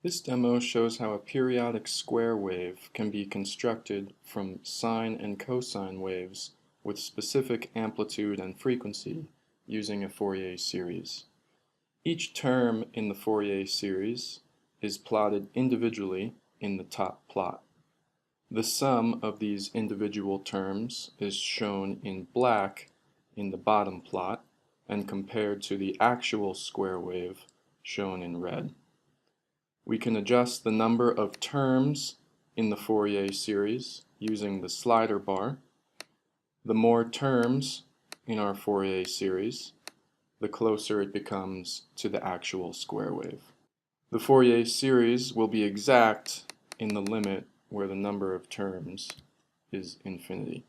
This demo shows how a periodic square wave can be constructed from sine and cosine waves with specific amplitude and frequency using a Fourier series. Each term in the Fourier series is plotted individually in the top plot. The sum of these individual terms is shown in black in the bottom plot and compared to the actual square wave shown in red. We can adjust the number of terms in the Fourier series using the slider bar. The more terms in our Fourier series, the closer it becomes to the actual square wave. The Fourier series will be exact in the limit where the number of terms is infinity.